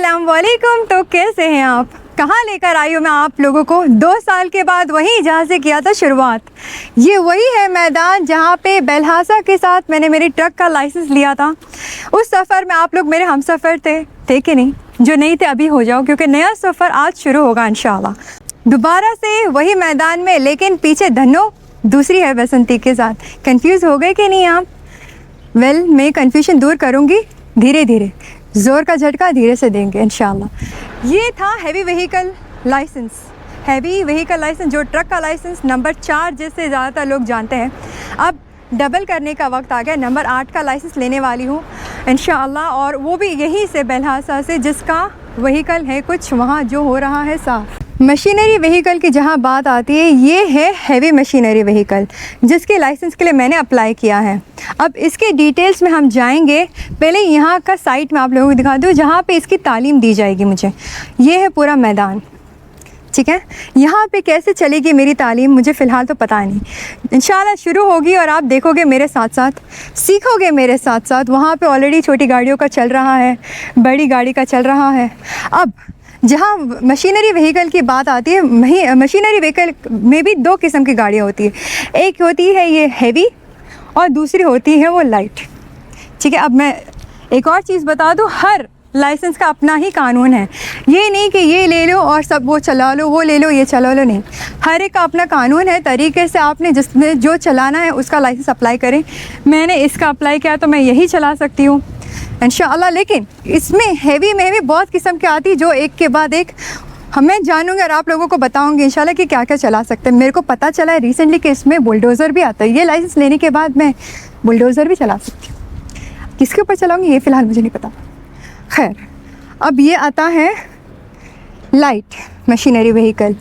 अस्सलाम वालेकुम। तो कैसे हैं आप? कहाँ लेकर आई हूँ मैं आप लोगों को? 2 साल के बाद वहीं जहाँ से किया था शुरुआत। ये वही है मैदान जहाँ पे बेलहासा के साथ मैंने मेरी ट्रक का लाइसेंस लिया था। उस सफ़र में आप लोग मेरे हमसफ़र थे कि नहीं? जो नहीं थे अभी हो जाओ, क्योंकि नया सफ़र आज शुरू होगा इंशाल्लाह। दोबारा से वही मैदान में, लेकिन पीछे धन्नो दूसरी है बसंती के साथ। कंफ्यूज हो गए कि नहीं आप? मैं कन्फ्यूजन दूर करूँगी धीरे धीरे। ज़ोर का झटका धीरे से देंगे इंशाल्लाह। ये था heavy vehicle license. Heavy vehicle license जो ट्रक का लाइसेंस नंबर 4 जिससे ज़्यादातर लोग जानते हैं। अब डबल करने का वक्त आ गया। नंबर 8 का लाइसेंस लेने वाली हूँ इंशाल्लाह, और वो भी यहीं से बेलहासा से, जिसका व्हीकल है कुछ वहाँ जो हो रहा है साफ़। मशीनरी व्हीकल की जहाँ बात आती है, ये है हैवी मशीनरी व्हीकल जिसके लाइसेंस के लिए मैंने अप्लाई किया है। अब इसके डिटेल्स में हम जाएंगे। पहले यहाँ का साइट मैं आप लोगों को दिखा दूँ जहाँ पे इसकी तालीम दी जाएगी मुझे। ये है पूरा मैदान, ठीक है। यहाँ पे कैसे चलेगी मेरी तालीम मुझे फ़िलहाल तो पता नहीं। इंशाल्लाह शुरू होगी और आप देखोगे मेरे साथ साथ, सीखोगे मेरे साथ साथ। वहाँ पे ऑलरेडी छोटी गाड़ियों का चल रहा है, बड़ी गाड़ी का चल रहा है। अब जहाँ मशीनरी व्हीकल की बात आती है, मशीनरी व्हीकल में भी 2 किस्म की गाड़ियाँ होती है। एक होती है ये हैवी और दूसरी होती है वो लाइट, ठीक है। अब मैं एक और चीज़ बता दूँ, हर लाइसेंस का अपना ही कानून है। ये नहीं कि ये ले लो और सब वो चला लो, वो ले लो ये चला लो, नहीं। हर एक का अपना कानून है। तरीके से आपने जिसमें जो चलाना है उसका लाइसेंस अप्लाई करें। मैंने इसका अप्लाई किया तो मैं यही चला सकती हूँ इंशाअल्लाह। लेकिन इसमें हैवी में भी बहुत किस्म की आती, जो एक के बाद एक मैं जानूँगी और आप लोगों को बताऊँगी इंशाल्लाह कि क्या क्या चला सकते हैं। मेरे को पता चला है रिसेंटली कि इसमें बुलडोज़र भी आता है। ये लाइसेंस लेने के बाद मैं बुलडोज़र भी चला सकती हूँ। किसके ऊपर चलाऊँगी ये फ़िलहाल मुझे नहीं पता। खैर, अब ये आता है लाइट मशीनरी व्हीकल,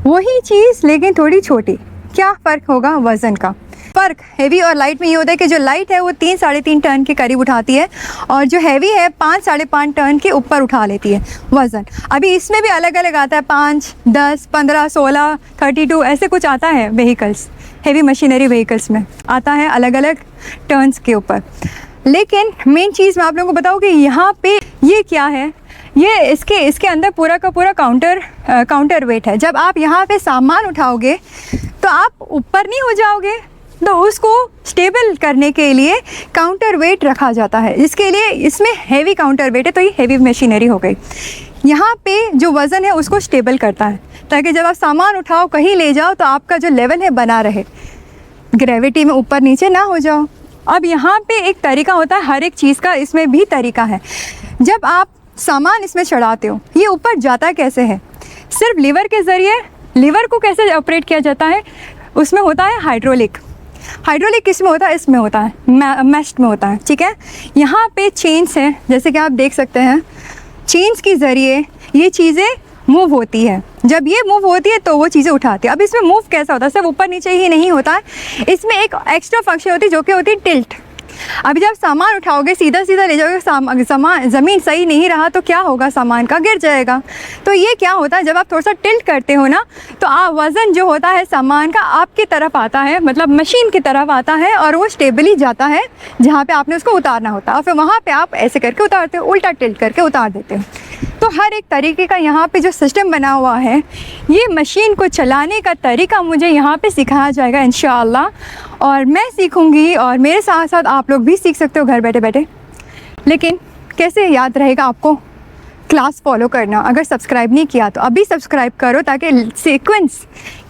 वही चीज़ लेकिन थोड़ी छोटी। क्या फ़र्क होगा? वज़न का फ़र्क हैवी और लाइट में ये होता है कि जो लाइट है वो 3-3.5 टन के करीब उठाती है, और जो हैवी है 5-5.5 टन के ऊपर उठा लेती है वज़न। अभी इसमें भी अलग अलग आता है, 5, 10, 15, 16, 32 ऐसे कुछ आता है। व्हीकल्स हैवी मशीनरी व्हीकल्स में आता है अलग अलग टर्न्स के ऊपर। लेकिन मेन चीज़ मैं आप लोगों को बताऊँ कि यहाँ पे ये क्या है। ये इसके अंदर पूरा का पूरा काउंटर वेट है। जब आप यहाँ पे सामान उठाओगे तो आप ऊपर नहीं हो जाओगे, तो उसको स्टेबल करने के लिए काउंटर वेट रखा जाता है। इसके लिए इसमें हैवी काउंटर वेट है, तो ये हैवी मशीनरी हो गई। यहाँ पे जो वज़न है उसको स्टेबल करता है, ताकि जब आप सामान उठाओ कहीं ले जाओ तो आपका जो लेवल है बना रहे, ग्रेविटी में ऊपर नीचे ना हो जाओ। अब यहाँ पे एक तरीका होता है, हर एक चीज़ का इसमें भी तरीका है। जब आप सामान इसमें चढ़ाते हो, ये ऊपर जाता कैसे है? सिर्फ लीवर के ज़रिए। लीवर को कैसे ऑपरेट किया जाता है? उसमें होता है हाइड्रोलिक। हाइड्रोलिक किस में होता है? इसमें होता है, मैस्ट में होता है, ठीक है। यहाँ पे चेन्स हैं, जैसे कि आप देख सकते हैं। चेन्स के ज़रिए ये चीज़ें मूव होती है। जब ये मूव होती है तो वो चीज़ें उठाती है। अब इसमें मूव कैसा होता है? सिर्फ ऊपर नीचे ही नहीं होता है, इसमें एक एक्स्ट्रा फंक्शन होती है जो कि होती है टिल्ट। अभी जब सामान उठाओगे, सीधा सीधा ले जाओगे, ज़मीन सही नहीं रहा तो क्या होगा? सामान का गिर जाएगा। तो ये क्या होता है, जब आप थोड़ा सा टिल्ट करते हो ना, तो वज़न जो होता है सामान का आपकी तरफ आता है, मतलब मशीन की तरफ आता है, और वो स्टेबली जाता है जहाँ पे आपने उसको उतारना होता है, और फिर वहाँ पे आप ऐसे करके उतारते हो, उल्टा टिल्ट करके उतार देते हो। तो हर एक तरीके का यहाँ पे जो सिस्टम बना हुआ है, ये मशीन को चलाने का तरीका मुझे यहाँ पे सिखाया जाएगा इंशाअल्लाह, और मैं सीखूँगी, और मेरे साथ साथ आप लोग भी सीख सकते हो घर बैठे बैठे। लेकिन कैसे याद रहेगा आपको? क्लास फॉलो करना। अगर सब्सक्राइब नहीं किया तो अभी सब्सक्राइब करो, ताकि सीक्वेंस,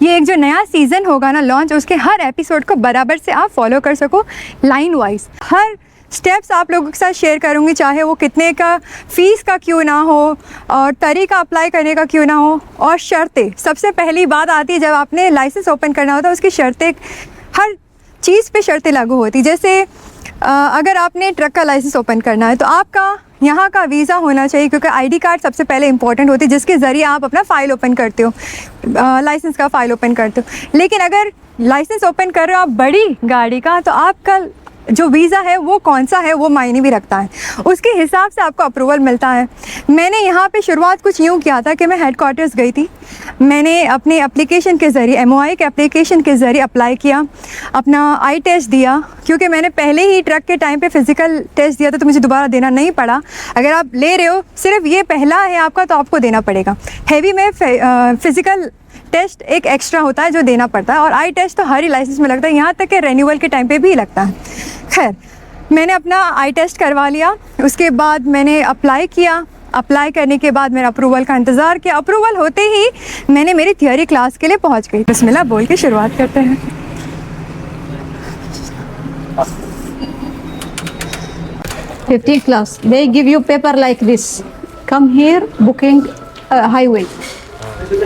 ये एक जो नया सीज़न होगा ना लॉन्च, उसके हर एपिसोड को बराबर से आप फॉलो कर सको, लाइन वाइज। हर स्टेप्स आप लोगों के साथ शेयर करूँगी, चाहे वो कितने का फ़ीस का क्यों ना हो, और तरीका अप्लाई करने का क्यों ना हो, और शर्तें। सबसे पहली बात आती है जब आपने लाइसेंस ओपन करना होता है, उसकी शर्तें, हर चीज़ पे शर्तें लागू होती। जैसे अगर आपने ट्रक का लाइसेंस ओपन करना है तो आपका यहाँ का वीज़ा होना चाहिए, क्योंकि आईडी कार्ड सबसे पहले इंपॉर्टेंट होती है, जिसके ज़रिए आप अपना फ़ाइल ओपन करते हो, लाइसेंस का फ़ाइल ओपन करते हो। लेकिन अगर लाइसेंस ओपन कर रहे हो आप बड़ी गाड़ी का, तो आपका जो वीज़ा है वो कौन सा है वो मायने भी रखता है, उसके हिसाब से आपको अप्रूवल मिलता है। मैंने यहाँ पे शुरुआत कुछ यूँ किया था कि मैं हेडक्वार्टर्स गई थी, मैंने अपने एप्लीकेशन के ज़रिए MOI के एप्लीकेशन के ज़रिए अप्लाई किया, अपना आई टेस्ट दिया, क्योंकि मैंने पहले ही ट्रक के टाइम पे फ़िज़िकल टेस्ट दिया था तो मुझे दोबारा देना नहीं पड़ा। अगर आप ले रहे हो सिर्फ ये पहला है आपका तो आपको देना पड़ेगा। हैवी में फ़िज़िकल टेस्ट एक एक्स्ट्रा होता है जो देना पड़ता है, और आई टेस्ट तो हर ही लाइसेंस में लगता है, यहाँ तक कि रेन्यूअल के टाइम पे भी लगता है। खैर, मैंने अपना आई टेस्ट करवा लिया, उसके बाद मैंने अप्लाई किया। अप्लाई करने के बाद मेरा अप्रूवल का इंतज़ार किया। अप्रूवल होते ही मैंने मेरी थियोरी क्लास के लिए पहुँच गई। बिस्मिल्लाह बोल के शुरुआत करते हैं। Fifteen class. They give you paper like this. Come here, booking highway.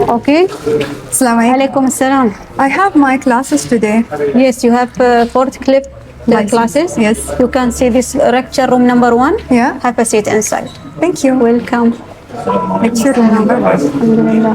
Okay. Assalamu alaikum. Alaikum assalam. I have my classes today. Yes, you have fourth clip License. classes. Yes. You can see this lecture room number 1. Yeah. Have a seat inside. Thank you. Welcome. Lecture room number 1. Alhamdulillah.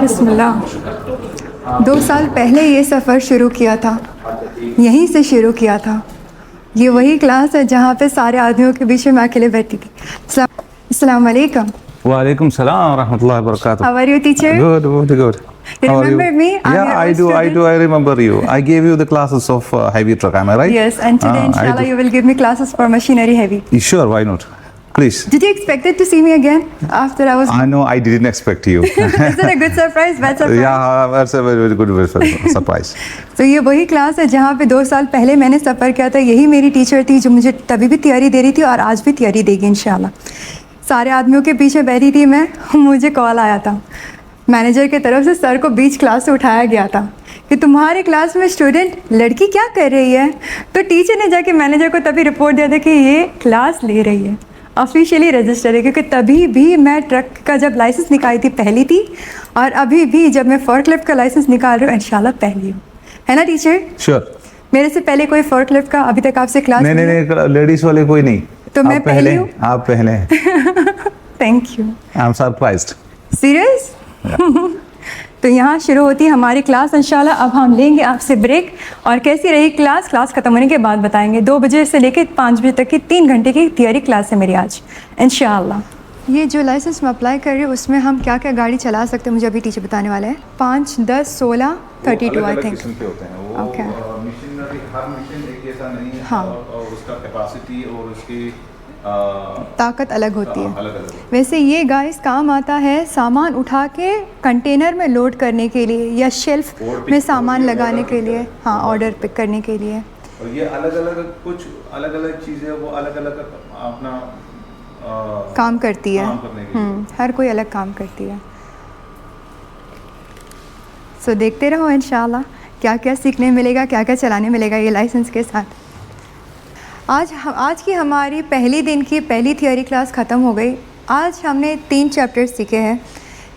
बिस्मिल्लाह। 2 साल पहले ये सफ़र शुरू किया था, यहीं से शुरू किया था। ये वही क्लास है जहाँ पे सारे आदमियों के बीच में मैं अकेले बैठी थी। अस्सलाम वालेकुम। Walaikum salam wa rahmatullahi wa barakatuh. How are you, teacher? Good, good, good. You How are remember me? I'm Yeah, your I old do, I student. do. I remember you. I gave you the classes of heavy truck. Am I right? Yes, and today, I inshallah, do. you will give me classes for machinery heavy. Sure, why not? Please. Did you expect to see me again after I was? I know I didn't expect you. Is it a good surprise? Bad surprise? Yeah, that's a very, very good surprise. तो ये वही class है जहाँ पे 2 साल पहले मैंने सफ़र किया था। यही मेरी टीचर थी जो मुझे तभी भी तैयारी दे रही थी और आज भी तैयारी देगी इंशाल्लाह। सारे आदमियों के पीछे बैठी थी मैं, मुझे कॉल आया था मैनेजर की तरफ से, सर को बीच क्लास से उठाया गया था कि तुम्हारे क्लास में स्टूडेंट लड़की क्या कर रही है। तो टीचर ने जाके मैनेजर को तभी रिपोर्ट दिया था कि ये क्लास ले रही है, ऑफिशियली रजिस्टर है, क्योंकि तभी भी मैं ट्रक का जब लाइसेंस निकाली थी पहली थी, और अभी भी जब मैं फोर्कलिफ्ट का लाइसेंस निकाल रही हूँ इंशाल्लाह पहली हूँ। है ना टीचर? Sure. मेरे से पहले कोई फोर्कलिफ्ट का अभी तक आपसे क्लास नहीं, नहीं, लेडीज वाले कोई नहीं। तो मैं पहली हूँ? आप पहले हैं। Thank you. I am surprised. Serious? तो यहाँ शुरू होती है हमारी क्लास इंशाल्लाह। अब हम लेंगे आपसे ब्रेक, और कैसी रही क्लास ख़त्म होने के बाद बताएंगे। 2 बजे से लेकर 5 बजे तक की 3 घंटे की थियरी क्लास है मेरी आज इंशाल्लाह। ये जो लाइसेंस मैं अप्लाई कर रही हूँ उसमें हम क्या क्या गाड़ी चला सकते हैं मुझे अभी टीचर बताने वाले हैं। 5, 10, 16, 32 I think. Okay. Her machine एक जैसा नहीं है। हाँ। और उसका कैपेसिटी और उसकी ताकत अलग होती है। अलग अलग। वैसे ये गाइस काम आता है सामान उठा के कंटेनर में लोड करने के लिए, या शेल्फ में सामान लगाने के लिए। हाँ, ऑर्डर पिक करने के लिए। और ये अलग अलग कुछ अलग अलग चीज़ें वो अलग अलग अपना काम करती है। काम करने के लिए। हर कोई अलग काम करती है। सो देखते रहो इंशाल्लाह क्या क्या सीखने मिलेगा, क्या क्या चलाने मिलेगा ये लाइसेंस के साथ। आज की हमारी पहली दिन की पहली थियोरी क्लास ख़त्म हो गई। आज हमने 3 चैप्टर्स सीखे हैं।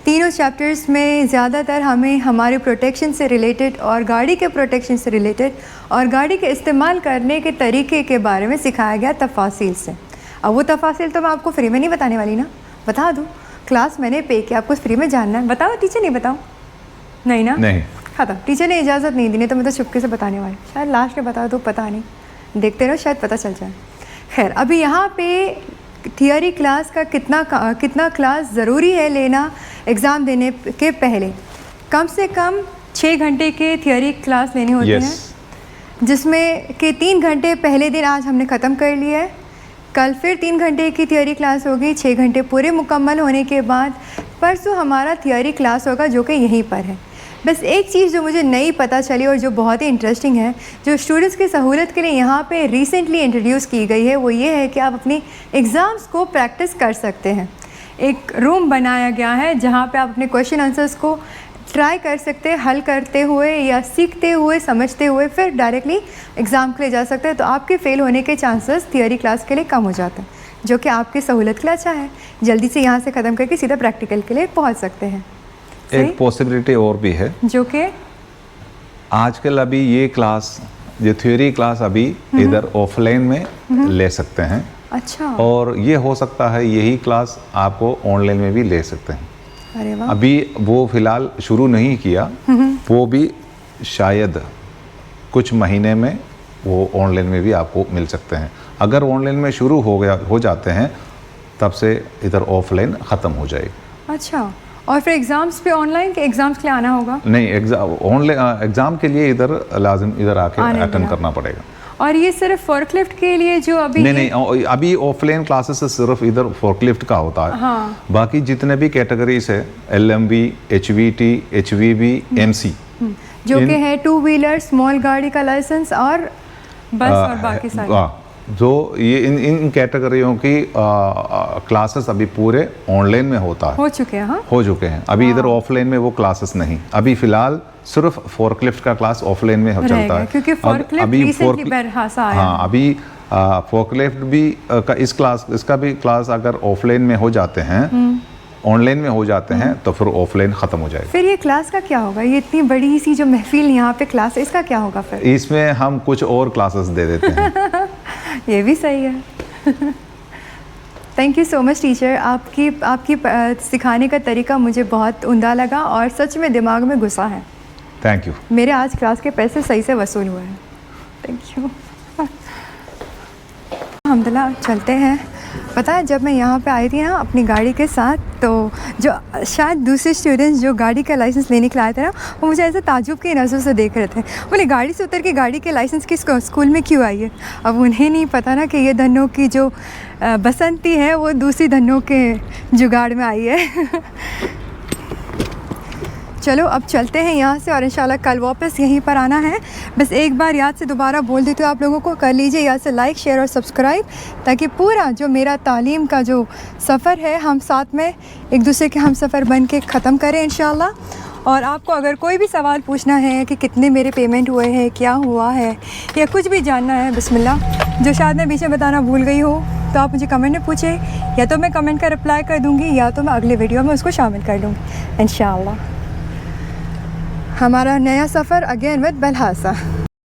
तीनों चैप्टर्स में ज़्यादातर हमें हमारे प्रोटेक्शन से रिलेटेड और गाड़ी के प्रोटेक्शन से रिलेटेड और गाड़ी के इस्तेमाल करने के तरीके के बारे में सिखाया गया तफासिल से। अब वो तफासिल तो मैं आपको फ्री में नहीं बताने वाली ना, बता दूँ। क्लास मैंने पे किया, आपको फ्री में जानना है। बताओ टीचर, नहीं बताओ? नहीं ना? नहीं। ख़त्म। टीचर ने इजाज़त नहीं दी, नहीं तो मैं तो चुपके से बताने वाली। शायद लास्ट में बता दो, पता नहीं, देखते रहो शायद पता चल जाए। खैर, अभी यहाँ पे थियोरी क्लास का कितना क्लास ज़रूरी है लेना एग्ज़ाम देने के पहले। कम से कम 6 घंटे के थियोरी क्लास लेनी होती है, जिसमें कि 3 घंटे पहले दिन आज हमने ख़त्म कर लिया है। कल फिर 3 घंटे की थियोरी क्लास होगी। 6 घंटे पूरे मुकम्मल होने के बाद परसों हमारा थियोरी क्लास होगा जो कि यहीं पर है। बस एक चीज़ जो मुझे नई पता चली और जो बहुत ही इंटरेस्टिंग है, जो स्टूडेंट्स की सहूलत के लिए यहाँ पे रिसेंटली इंट्रोड्यूस की गई है, वो ये है कि आप अपनी एग्ज़ाम्स को प्रैक्टिस कर सकते हैं। एक रूम बनाया गया है जहाँ पे आप अपने क्वेश्चन आंसर्स को ट्राई कर सकते हैं, हल करते हुए या सीखते हुए, समझते हुए, फिर डायरेक्टली एग्ज़ाम के लिए जा सकते हैं। तो आपके फ़ेल होने के चांसेस थियोरी क्लास के लिए कम हो जाते हैं, जो कि आपकी सहूलत के लिए अच्छा है। जल्दी से यहाँ से ख़त्म करके सीधा प्रैक्टिकल के लिए पहुँच सकते हैं। एक पॉसिबिलिटी और भी है, जो कि आजकल अभी ये क्लास, जो थ्योरी क्लास अभी इधर ऑफलाइन में ले सकते हैं। अच्छा। और ये हो सकता है यही क्लास आपको ऑनलाइन में भी ले सकते हैं। अरे वाह। अभी वो फिलहाल शुरू नहीं किया, वो भी शायद कुछ महीने में वो ऑनलाइन में भी आपको मिल सकते हैं। अगर ऑनलाइन में शुरू हो जाते हैं तब से इधर ऑफलाइन ख़त्म हो जाएगी। अच्छा, और फिर एग्ज़ाम्स पे ऑनलाइन के एग्ज़ाम्स के लिए आना होगा? नहीं, एग्ज़ाम के लिए इधर लाजिम इधर आके आने अटेंड देना। करना पड़ेगा। और ये सिर्फ फोर्कलिफ्ट के लिए जो अभी नहीं, अभी ऑफलाइन क्लासेस सिर्फ इधर फोर्कलिफ्ट का होता है। हाँ। बाकी जितने भी कैटेगरीज है LMV, HVT, HVB, MC, जो कि है 2 व्हीलर, स्मॉल गाड़ी का लाइसेंस और बस और बाकी सारे। जो ये इन कैटेगरियों की क्लासेस अभी पूरे ऑनलाइन में होता है, हो चुके हैं। हाँ, हो चुके हैं। अभी इधर ऑफलाइन में वो क्लासेस नहीं, अभी फिलहाल सिर्फ फोर्कलिफ्ट का क्लास ऑफलाइन में चलता रहेगा, है, क्योंकि फोर्कलिफ्ट रिसेंटली बरहासा आया। हाँ, अभी फोर्कलिफ्ट भी इसका भी क्लास अगर ऑफलाइन में हो जाते हैं, ऑनलाइन में हो जाते हैं, तो फिर ऑफलाइन ख़त्म हो जाएगा। फिर ये क्लास का क्या होगा? ये इतनी बड़ी सी जो महफिल यहाँ पे क्लास है, इसका क्या होगा फिर? इसमें हम कुछ और क्लासेस दे देते हैं। ये भी सही है। Thank you so much teacher, आपकी सिखाने का तरीका मुझे बहुत उम्दा लगा और सच में दिमाग में घुसा है। Thank you. मेरे आज क्लास के पैसे सही से वसूल हुए हैं। Thank you. अल्हम्दुलिल्लाह, चलते हैं। पता है, जब मैं यहाँ पे आई थी ना अपनी गाड़ी के साथ, तो जो शायद दूसरे स्टूडेंट्स जो गाड़ी का लाइसेंस लेने के लिए आए थे ना, वो मुझे ऐसे ताजुब की नज़र से देख रहे थे। बोले गाड़ी से उतर के गाड़ी के लाइसेंस किस स्कूल में क्यों आई है? अब उन्हें नहीं पता ना कि ये धन्नों की जो बसंती है वो दूसरी धन्नों के जुगाड़ में आई है। चलो अब चलते हैं यहाँ से और इंशाल्लाह कल वापस यहीं पर आना है। बस एक बार याद से दोबारा बोल देती हूँ आप लोगों को, कर लीजिए याद से लाइक, शेयर और सब्सक्राइब, ताकि पूरा जो मेरा तालीम का जो सफ़र है हम साथ में एक दूसरे के हम सफ़र बन के ख़त्म करें इंशाल्लाह। और आपको अगर कोई भी सवाल पूछना है कि कितने मेरे पेमेंट हुए हैं, क्या हुआ है, या कुछ भी जानना है, बिस्मिल्लाह, जो शायद मैं बीच में बताना भूल गई हो, तो आप मुझे कमेंट में पूछे, या तो मैं कमेंट का रिप्लाई कर दूँगी या तो मैं अगले वीडियो में उसको शामिल कर लूँगी इंशाल्लाह। हमारा नया सफ़र अगेन विद बलहासा।